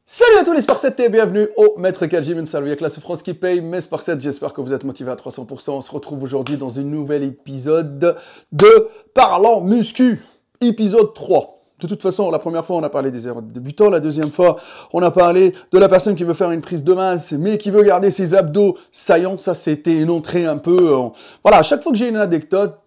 Salut à tous les Sparsettes et bienvenue au Maître Kajim, salut avec la souffrance qui paye, mes Sparsettes, j'espère que vous êtes motivés à 300%. On se retrouve aujourd'hui dans un nouvel épisode de Parlant Muscu, épisode 3. De toute façon, la première fois, on a parlé des erreurs de débutants. La deuxième fois, on a parlé de la personne qui veut faire une prise de masse, mais qui veut garder ses abdos saillants. Ça, c'était une entrée un peu... Voilà, à chaque fois que j'ai une anecdote,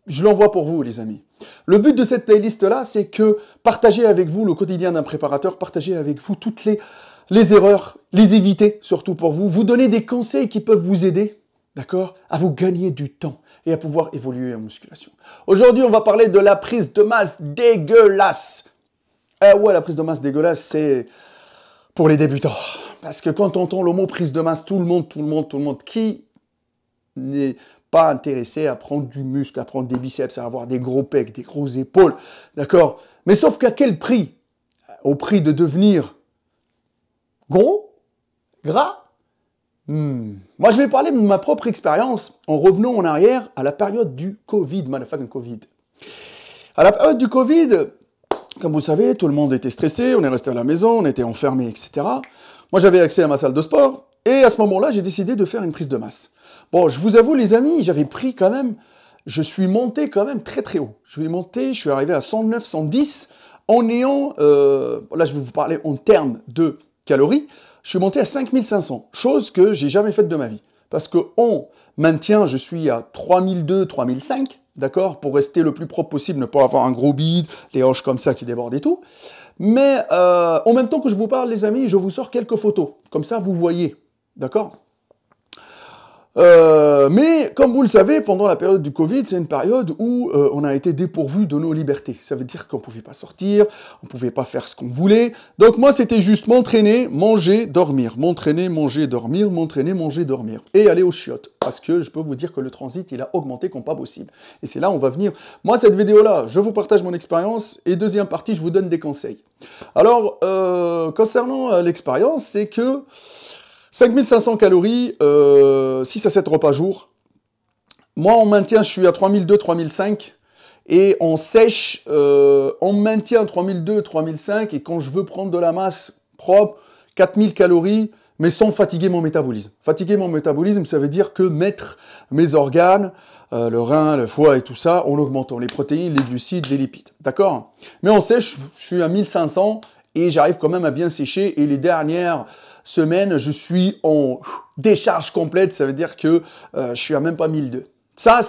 je l'envoie pour vous, les amis. Le but de cette playlist-là, c'est que partager avec vous le quotidien d'un préparateur, partager avec vous toutes les erreurs, les éviter, surtout pour vous, vous donner des conseils qui peuvent vous aider, d'accord, à vous gagner du temps et à pouvoir évoluer en musculation. Aujourd'hui, on va parler de la prise de masse dégueulasse. Ouais, la prise de masse dégueulasse, c'est pour les débutants. Parce que quand on entend le mot prise de masse, tout le monde, qui n'est pas intéressé à prendre du muscle, à prendre des biceps, à avoir des gros pecs, des grosses épaules, d'accord? Mais sauf qu'à quel prix? Au prix de devenir gros? Gras? Moi, je vais parler de ma propre expérience en revenant en arrière à la période du Covid, motherfucking Covid. À la période du Covid, comme vous savez, tout le monde était stressé, on est resté à la maison, on était enfermé, etc. Moi, j'avais accès à ma salle de sport, et à ce moment-là, j'ai décidé de faire une prise de masse. Bon, je vous avoue, les amis, j'avais pris quand même, je suis monté quand même très très haut. Je suis arrivé à 109, 110, en ayant, là je vais vous parler en termes de calories, je suis monté à 5500, chose que j'ai jamais faite de ma vie. Parce qu'en maintien, je suis à 3002, 3005, d'accord, pour rester le plus propre possible, ne pas avoir un gros bide, les hanches comme ça qui débordent et tout. Mais en même temps que je vous parle, les amis, je vous sors quelques photos, comme ça vous voyez, d'accord? Mais comme vous le savez, pendant la période du Covid, c'est une période où on a été dépourvu de nos libertés. Ça veut dire qu'on ne pouvait pas sortir, on ne pouvait pas faire ce qu'on voulait. Donc moi, c'était juste m'entraîner, manger, dormir. M'entraîner, manger, dormir, m'entraîner, manger, dormir. Et aller aux chiottes. Parce que je peux vous dire que le transit, il a augmenté comme pas possible. Et c'est là où on va venir. Moi, cette vidéo-là, je vous partage mon expérience. Et deuxième partie, je vous donne des conseils. Alors, concernant l'expérience, c'est que 5500 calories, 6 à 7 repas jour. Moi, en maintien, je suis à 3002, 3005. Et en sèche, on maintient 3002, 3005. Et quand je veux prendre de la masse propre, 4000 calories, mais sans fatiguer mon métabolisme. Fatiguer mon métabolisme, ça veut dire que mettre mes organes, le rein, le foie et tout ça, en augmentant les protéines, les glucides, les lipides. D'accord? Mais en sèche, je suis à 1500 et j'arrive quand même à bien sécher. Et les dernières semaine, je suis en décharge complète, ça veut dire que je suis à même pas 1002. Ça,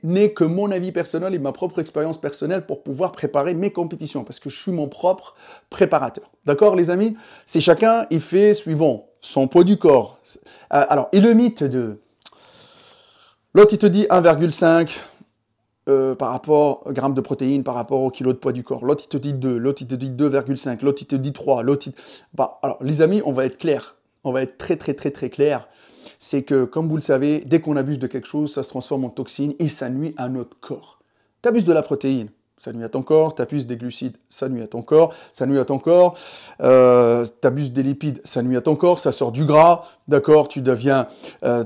n'est que mon avis personnel et ma propre expérience personnelle pour pouvoir préparer mes compétitions, parce que je suis mon propre préparateur. D'accord, les amis? C'est chacun, il fait suivant son poids du corps. Alors, et le mythe de... L'autre, il te dit 1,5 par rapport au gramme de protéines, par rapport au kilo de poids du corps. L'autre, il te dit 2, l'autre, il te dit 2,5, l'autre, il te dit 3, l'autre, alors, les amis, on va être clair. On va être très, très, très, très clair. C'est que, comme vous le savez, dès qu'on abuse de quelque chose, ça se transforme en toxine et ça nuit à notre corps. Tu abuses de la protéine, ça nuit à ton corps. Tu abuses des glucides, ça nuit à ton corps. Ça nuit à ton corps. Tu abuses des lipides, ça nuit à ton corps. Ça sort du gras, d'accord? Tu deviens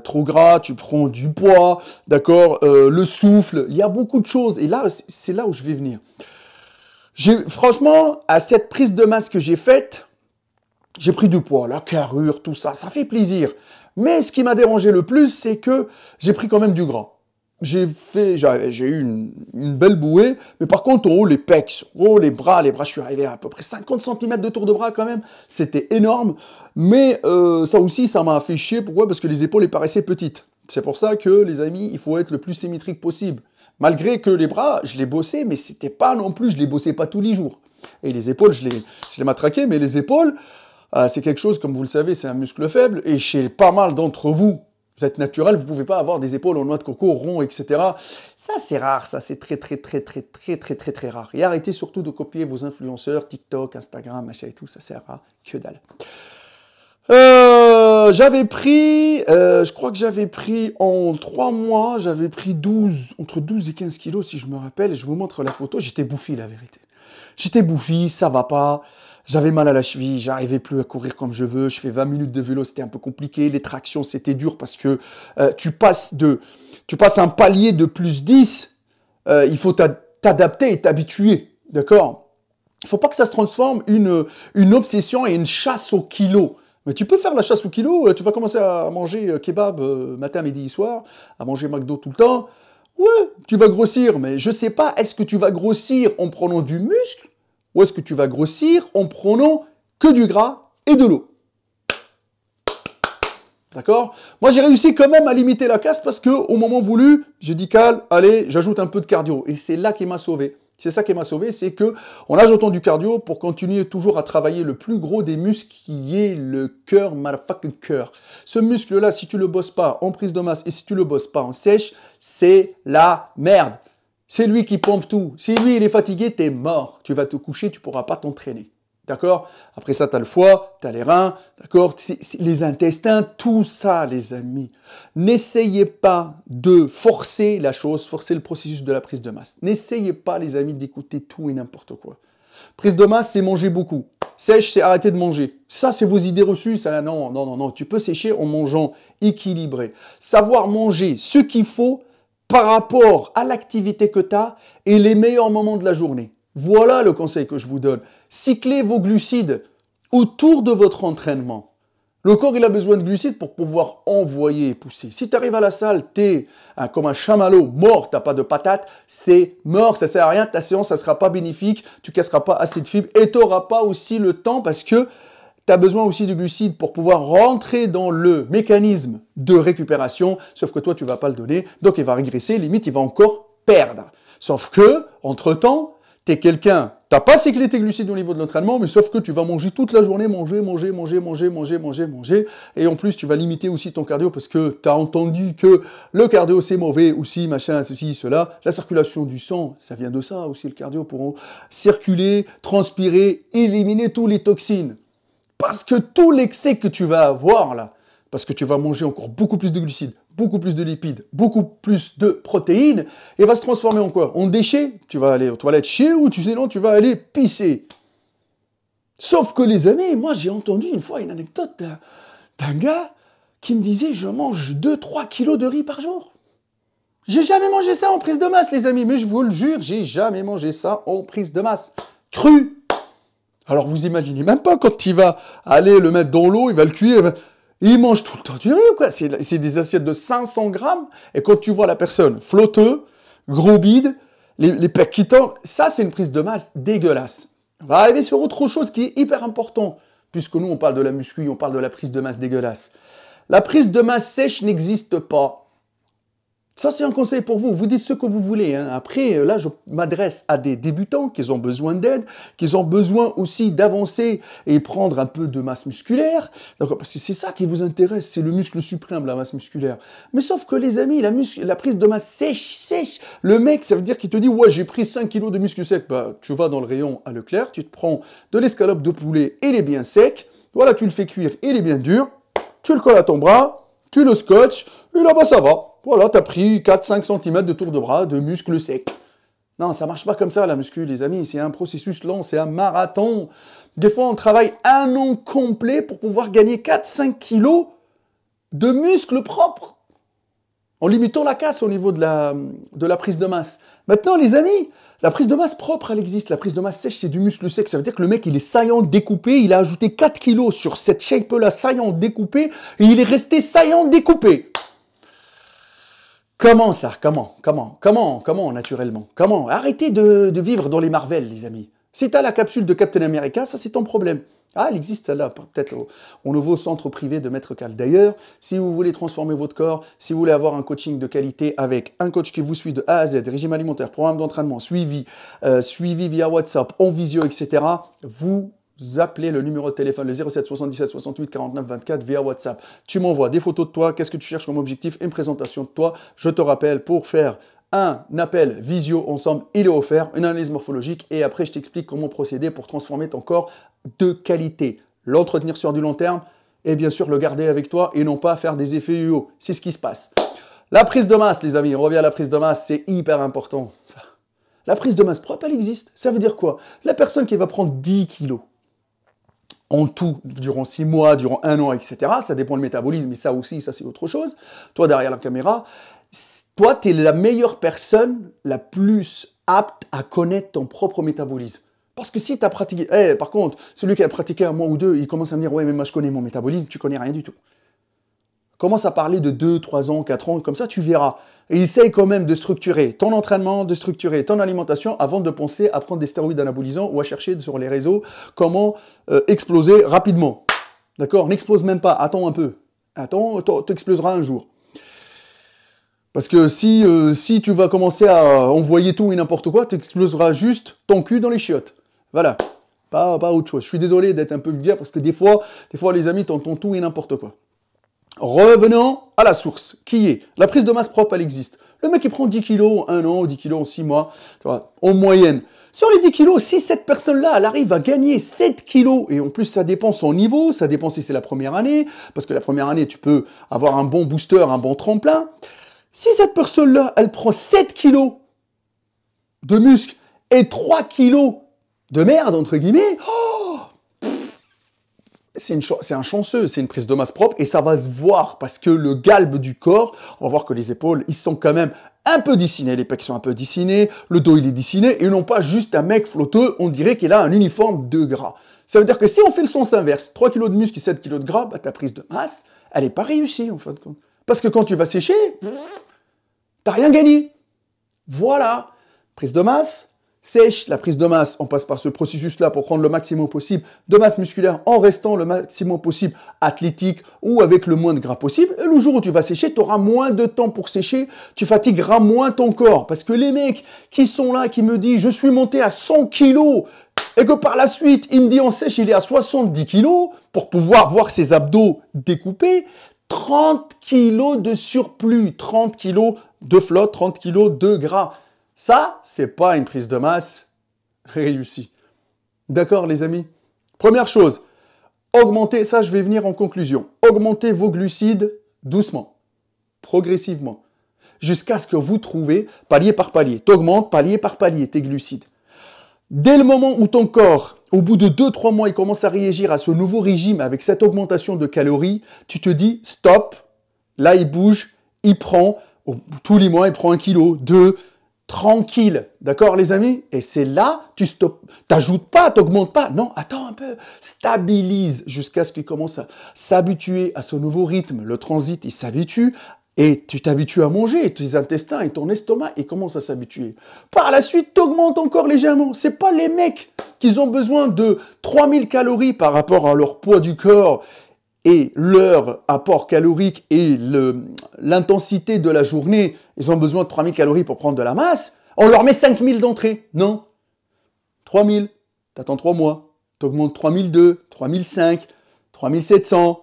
trop gras, tu prends du poids, d'accord? Le souffle, il y a beaucoup de choses. Et là, c'est là où je vais venir. Franchement, à cette prise de masse que j'ai faite, j'ai pris du poids, la carrure, tout ça, ça fait plaisir. Mais ce qui m'a dérangé le plus, c'est que j'ai pris quand même du gras. J'ai eu une belle bouée, mais par contre, en haut, les pecs, en haut, les bras, je suis arrivé à peu près 50 cm de tour de bras quand même. C'était énorme. Mais ça aussi, ça m'a fait chier. Pourquoi? Parce que les épaules, elles paraissaient petites. C'est pour ça que, les amis, il faut être le plus symétrique possible. Malgré que les bras, je les bossais, mais c'était pas non plus, je les bossais pas tous les jours. Et les épaules, je les matraquais, mais les épaules, c'est quelque chose, comme vous le savez, c'est un muscle faible. Et chez pas mal d'entre vous, vous êtes naturel, vous ne pouvez pas avoir des épaules en noix de coco, rond, etc. Ça, c'est rare, ça, c'est très, très, très, très, très, très, très, très rare. Et arrêtez surtout de copier vos influenceurs, TikTok, Instagram, machin et tout, ça sert à que dalle. J'avais pris, je crois que j'avais pris en 3 mois, j'avais pris entre 12 et 15 kilos, si je me rappelle. Je vous montre la photo, j'étais bouffi, la vérité. J'étais bouffi, ça va pas. J'avais mal à la cheville, j'arrivais plus à courir comme je veux. Je fais 20 minutes de vélo, c'était un peu compliqué. Les tractions, c'était dur parce que tu passes un palier de plus 10. Il faut t'adapter et t'habituer, d'accord? Il ne faut pas que ça se transforme une obsession et une chasse au kilo. Mais tu peux faire la chasse au kilo, tu vas commencer à manger kebab matin, midi, soir, à manger McDo tout le temps. Ouais, tu vas grossir, mais je ne sais pas, est-ce que tu vas grossir en prenant du muscle ou est-ce que tu vas grossir en prenant que du gras et de l'eau? D'accord? Moi, j'ai réussi quand même à limiter la casse parce qu'au moment voulu, j'ai dit calme, allez, j'ajoute un peu de cardio. Et c'est là qui m'a sauvé. C'est ça qui m'a sauvé, c'est que en ajoutant du cardio pour continuer toujours à travailler le plus gros des muscles qui est le cœur, motherfucking cœur. Ce muscle-là, si tu le bosses pas en prise de masse et si tu le bosses pas en sèche, c'est la merde. C'est lui qui pompe tout. Si lui, il est fatigué, t'es mort. Tu vas te coucher, tu pourras pas t'entraîner. D'accord? Après ça, tu as le foie, tu as les reins, d'accord? Les intestins, tout ça, les amis. N'essayez pas de forcer la chose, forcer le processus de la prise de masse. N'essayez pas, les amis, d'écouter tout et n'importe quoi. Prise de masse, c'est manger beaucoup. Sèche, c'est arrêter de manger. Ça, c'est vos idées reçues. Ça, non, non, non, non. Tu peux sécher en mangeant équilibré. Savoir manger ce qu'il faut par rapport à l'activité que tu as et les meilleurs moments de la journée. Voilà le conseil que je vous donne. Cyclez vos glucides autour de votre entraînement. Le corps, il a besoin de glucides pour pouvoir envoyer et pousser. Si tu arrives à la salle, tu es comme un chamallow, mort, tu n'as pas de patate, c'est mort, ça ne sert à rien, ta séance, ça ne sera pas bénéfique, tu ne casseras pas assez de fibres et tu n'auras pas aussi le temps parce que tu as besoin aussi de glucides pour pouvoir rentrer dans le mécanisme de récupération, sauf que toi, tu ne vas pas le donner, donc il va régresser, limite, il va encore perdre. Sauf que, entre-temps, tu es quelqu'un, tu n'as pas cyclé tes glucides au niveau de l'entraînement, mais sauf que tu vas manger toute la journée, manger, et en plus, tu vas limiter aussi ton cardio parce que tu as entendu que le cardio, c'est mauvais aussi, machin, ceci, cela. La circulation du sang, ça vient de ça aussi, le cardio, pour circuler, transpirer, éliminer tous les toxines. Parce que tout l'excès que tu vas avoir là, parce que tu vas manger encore beaucoup plus de glucides, beaucoup plus de lipides, beaucoup plus de protéines, et va se transformer en quoi? En déchets. Tu vas aller aux toilettes chier ou sinon tu vas aller pisser. Sauf que les amis, moi j'ai entendu une fois une anecdote d'un gars qui me disait je mange 2-3 kilos de riz par jour. J'ai jamais mangé ça en prise de masse les amis, mais je vous le jure, j'ai jamais mangé ça en prise de masse. Cru. Alors vous imaginez même pas quand il va aller le mettre dans l'eau, il va le cuire, il mange tout le temps du riz ou quoi? C'est des assiettes de 500 grammes. Et quand tu vois la personne flotteux, gros bide, les pecs qui tombent, ça c'est une prise de masse dégueulasse. On va arriver sur autre chose qui est hyper important. Puisque nous on parle de la muscu, on parle de la prise de masse dégueulasse. La prise de masse sèche n'existe pas. Ça, c'est un conseil pour vous. Vous dites ce que vous voulez. Hein. Après, là, je m'adresse à des débutants qui ont besoin d'aide, qui ont besoin aussi d'avancer et prendre un peu de masse musculaire. Parce que c'est ça qui vous intéresse. C'est le muscle suprême, la masse musculaire. Mais sauf que, les amis, la prise de masse sèche. Le mec, ça veut dire qu'il te dit, ouais, j'ai pris 5 kilos de muscle sec. Bah, tu vas dans le rayon à Leclerc, tu te prends de l'escalope de poulet, il est bien sec. Voilà, tu le fais cuire, il est bien dur. Tu le colles à ton bras, tu le scotches, et là-bas, ça va. Voilà, tu as pris 4-5 cm de tour de bras de muscle sec. Non, ça marche pas comme ça, la muscu, les amis. C'est un processus lent, c'est un marathon. Des fois, on travaille un an complet pour pouvoir gagner 4-5 kilos de muscles propres, en limitant la casse au niveau de la prise de masse. Maintenant, les amis, la prise de masse propre, elle existe. La prise de masse sèche, c'est du muscle sec. Ça veut dire que le mec, il est saillant découpé. Il a ajouté 4 kilos sur cette shape-là, saillant découpé, et il est resté saillant découpé. Comment ça? Comment, naturellement? Comment? Arrêtez de vivre dans les Marvel, les amis. Si tu as la capsule de Captain America, ça c'est ton problème. Ah, elle existe là, peut-être au nouveau centre privé de Maître Cal. D'ailleurs, si vous voulez transformer votre corps, si vous voulez avoir un coaching de qualité avec un coach qui vous suit de A à Z, régime alimentaire, programme d'entraînement, suivi via WhatsApp, en visio, etc., vous appelez le numéro de téléphone, le 07 77 68 49 24 via WhatsApp. Tu m'envoies des photos de toi, qu'est-ce que tu cherches comme objectif, une présentation de toi. Je te rappelle pour faire un appel visio ensemble, il est offert, une analyse morphologique et après je t'explique comment procéder pour transformer ton corps de qualité. L'entretenir sur du long terme et bien sûr le garder avec toi et non pas faire des effets yo-yo. C'est ce qui se passe. La prise de masse, les amis, on revient à la prise de masse, c'est hyper important. Ça. La prise de masse propre, elle existe. Ça veut dire quoi? La personne qui va prendre 10 kilos en tout, durant 6 mois, durant 1 an, etc. Ça dépend du métabolisme, mais ça aussi, ça c'est autre chose. Toi, derrière la caméra, toi, tu es la meilleure personne, la plus apte à connaître ton propre métabolisme. Parce que si tu as pratiqué... par contre, celui qui a pratiqué un mois ou deux, il commence à me dire « Ouais, mais moi je connais mon métabolisme, tu connais rien du tout. » Commence à parler de 2, 3 ans, 4 ans, comme ça tu verras. Et essaye quand même de structurer ton entraînement, de structurer ton alimentation avant de penser à prendre des stéroïdes anabolisants ou à chercher sur les réseaux comment exploser rapidement. D'accord? N'explose même pas, attends un peu. Attends, t'exploseras un jour. Parce que si tu vas commencer à envoyer tout et n'importe quoi, tu exploseras juste ton cul dans les chiottes. Voilà. Pas autre chose. Je suis désolé d'être un peu vulgaire parce que des fois les amis, t'entends tout et n'importe quoi. Revenons à la source, qui est la prise de masse propre, elle existe. Le mec, il prend 10 kilos en 1 an, 10 kilos en 6 mois, tu vois, en moyenne. Sur les 10 kilos, si cette personne-là, elle arrive à gagner 7 kilos, et en plus, ça dépend son niveau, ça dépend si c'est la première année, parce que la première année, tu peux avoir un bon booster, un bon tremplin. Si cette personne-là, elle prend 7 kilos de muscle et 3 kilos de merde, entre guillemets, c'est un chanceux, c'est une prise de masse propre et ça va se voir parce que le galbe du corps, on va voir que les épaules, ils sont quand même un peu dessinés, les pecs sont un peu dessinés, le dos il est dessiné et non pas juste un mec flotteux, on dirait qu'il a un uniforme de gras. Ça veut dire que si on fait le sens inverse, 3 kg de muscle et 7 kg de gras, bah, ta prise de masse, elle n'est pas réussie en fin de compte. Parce que quand tu vas sécher, t'as rien gagné. Voilà, prise de masse, sèche, la prise de masse, on passe par ce processus-là pour prendre le maximum possible de masse musculaire en restant le maximum possible athlétique ou avec le moins de gras possible. Et le jour où tu vas sécher, tu auras moins de temps pour sécher, tu fatigueras moins ton corps. Parce que les mecs qui sont là, qui me disent « je suis monté à 100 kilos » et que par la suite, il me dit en sèche, il est à 70 kilos pour pouvoir voir ses abdos découpés, 30 kilos de surplus, 30 kilos de flotte, 30 kilos de gras. Ça, c'est pas une prise de masse réussie. D'accord, les amis? Première chose, augmentez, ça je vais venir en conclusion, augmentez vos glucides doucement, progressivement, jusqu'à ce que vous trouvez, palier par palier, t'augmentes palier par palier tes glucides. Dès le moment où ton corps, au bout de 2-3 mois, il commence à réagir à ce nouveau régime avec cette augmentation de calories, tu te dis stop, là il bouge, il prend, tous les mois il prend 1 kilo, 2, tranquille, d'accord les amis? Et c'est là, tu stoppes, t'ajoutes pas, t'augmentes pas, non, attends un peu, stabilise jusqu'à ce qu'il commence à s'habituer à ce nouveau rythme, le transit, il s'habitue, et tu t'habitues à manger, et tes intestins et ton estomac, ils commencent à s'habituer. Par la suite, t'augmentes encore légèrement, c'est pas les mecs qui ont besoin de 3000 calories par rapport à leur poids du corps, et leur apport calorique et l'intensité de la journée, ils ont besoin de 3000 calories pour prendre de la masse, on leur met 5000 d'entrée. Non. 3000, t'attends 3 mois, t'augmentes 3002, 3005, 3700,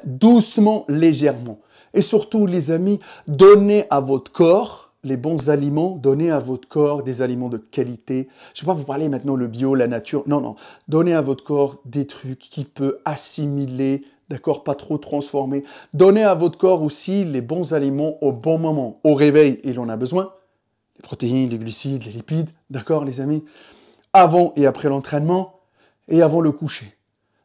doucement, légèrement. Et surtout, les amis, donnez à votre corps les bons aliments, donnez à votre corps des aliments de qualité. Je ne vais pas vous parler maintenant le bio, la nature, non, non. Donnez à votre corps des trucs qui peut assimiler, d'accord, pas trop transformé. Donnez à votre corps aussi les bons aliments au bon moment. Au réveil, il en a besoin. Les protéines, les glucides, les lipides, d'accord, les amis. Avant et après l'entraînement et avant le coucher.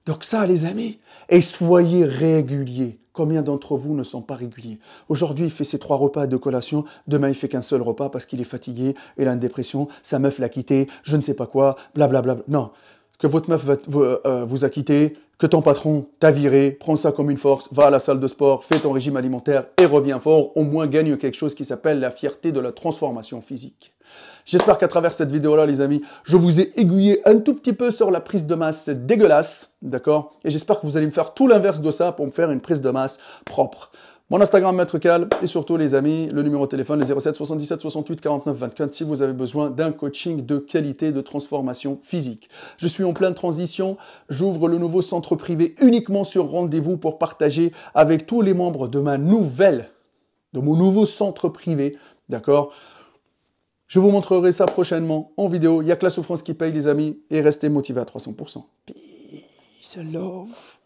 Donc ça, les amis, et soyez réguliers. Combien d'entre vous ne sont pas réguliers? Aujourd'hui, il fait ses 3 repas de collation. Demain, il fait qu'un seul repas parce qu'il est fatigué, il a une dépression, sa meuf l'a quitté, je ne sais pas quoi, blablabla. Non, que votre meuf vous a quitté, que ton patron t'a viré, prends ça comme une force, va à la salle de sport, fais ton régime alimentaire et reviens fort, au moins gagne quelque chose qui s'appelle la fierté de la transformation physique. J'espère qu'à travers cette vidéo-là, les amis, je vous ai aiguillé un tout petit peu sur la prise de masse dégueulasse, d'accord? Et j'espère que vous allez me faire tout l'inverse de ça pour me faire une prise de masse propre. Mon Instagram, Maître Cal, et surtout, les amis, le numéro de téléphone, le 07 77 68 49 24, si vous avez besoin d'un coaching de qualité de transformation physique. Je suis en pleine transition, j'ouvre le nouveau centre privé uniquement sur rendez-vous pour partager avec tous les membres de mon nouveau centre privé, d'accord? Je vous montrerai ça prochainement en vidéo. Il n'y a que la souffrance qui paye, les amis, et restez motivés à 300%. Peace and love.